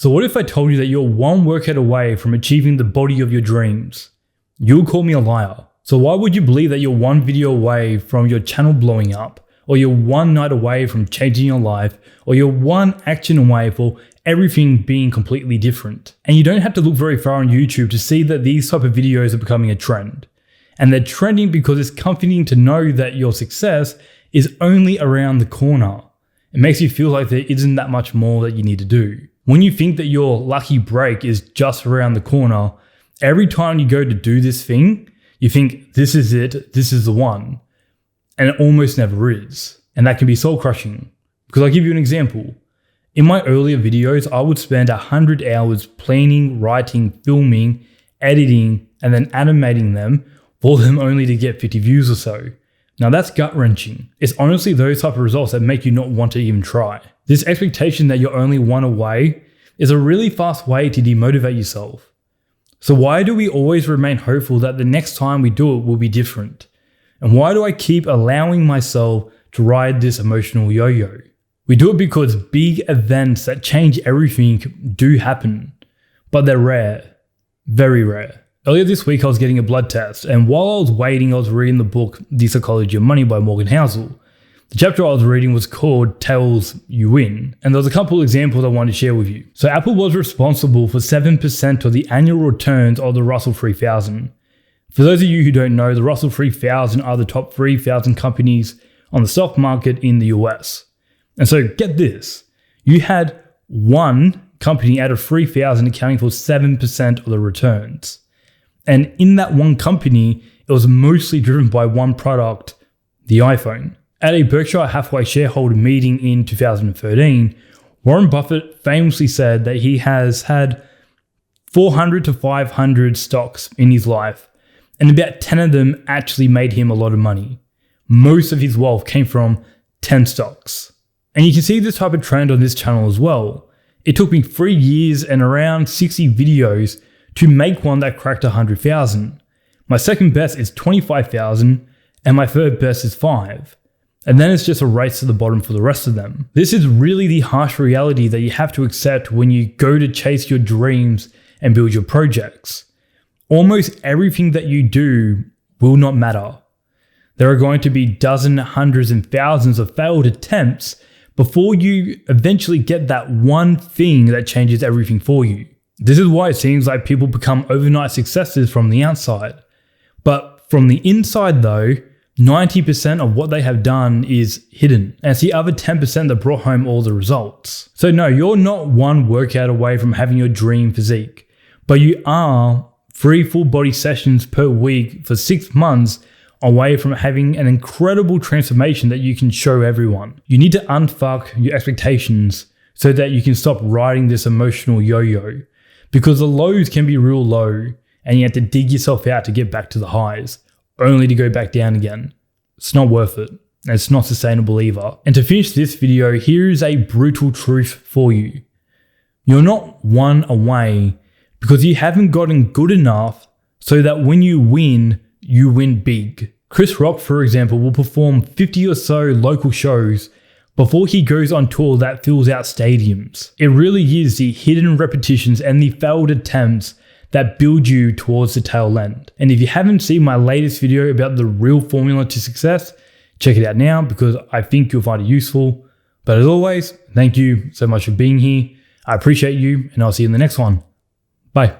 So what if I told you that you're one workout away from achieving the body of your dreams? You'll call me a liar. So why would you believe that you're one video away from your channel blowing up, or you're one night away from changing your life, or you're one action away for everything being completely different? And you don't have to look very far on YouTube to see that these type of videos are becoming a trend. And they're trending because it's comforting to know that your success is only around the corner. It makes you feel like there isn't that much more that you need to do. When you think that your lucky break is just around the corner, every time you go to do this thing, you think, this is it, this is the one. And it almost never is. And that can be soul crushing. Because I'll give you an example. In my earlier videos, I would spend 100 hours planning, writing, filming, editing, and then animating them for them only to get 50 views or so. Now that's gut wrenching. It's honestly those type of results that make you not want to even try. This expectation that you're only one away is a really fast way to demotivate yourself. So why do we always remain hopeful that the next time we do it will be different? And why do I keep allowing myself to ride this emotional yo-yo? We do it because big events that change everything do happen, but they're rare, very rare. Earlier this week, I was getting a blood test, and while I was waiting, I was reading the book, The Psychology of Money by Morgan Housel. The chapter I was reading was called Tails You Win, and there's a couple examples I wanted to share with you. So Apple was responsible for 7% of the annual returns of the Russell 3000. For those of you who don't know, the Russell 3000 are the top 3,000 companies on the stock market in the US. And so get this, you had one company out of 3,000 accounting for 7% of the returns. And in that one company, it was mostly driven by one product, the iPhone. At a Berkshire Hathaway shareholder meeting in 2013, Warren Buffett famously said that he has had 400 to 500 stocks in his life, and about 10 of them actually made him a lot of money. Most of his wealth came from 10 stocks. And you can see this type of trend on this channel as well. It took me 3 years and around 60 videos to make one that cracked 100,000. My second best is 25,000, and my third best is 5. And then it's just a race to the bottom for the rest of them. This is really the harsh reality that you have to accept when you go to chase your dreams and build your projects. Almost everything that you do will not matter. There are going to be dozens, hundreds, and thousands of failed attempts before you eventually get that one thing that changes everything for you. This is why it seems like people become overnight successes from the outside. But from the inside though, 90% of what they have done is hidden. And it's the other 10% that brought home all the results. So no, you're not one workout away from having your dream physique, but you are 3 full body sessions per week for 6 months away from having an incredible transformation that you can show everyone. You need to unfuck your expectations so that you can stop riding this emotional yo-yo, because the lows can be real low and you have to dig yourself out to get back to the highs, only to go back down again. It's not worth it, and it's not sustainable either. And to finish this video, here is a brutal truth for you. You're not one away because you haven't gotten good enough so that when you win big. Chris Rock, for example, will perform 50 or so local shows before he goes on tour that fills out stadiums. It really is the hidden repetitions and the failed attempts that build you towards the tail end. And if you haven't seen my latest video about the real formula to success, check it out now because I think you'll find it useful. But as always, thank you so much for being here. I appreciate you, and I'll see you in the next one. Bye.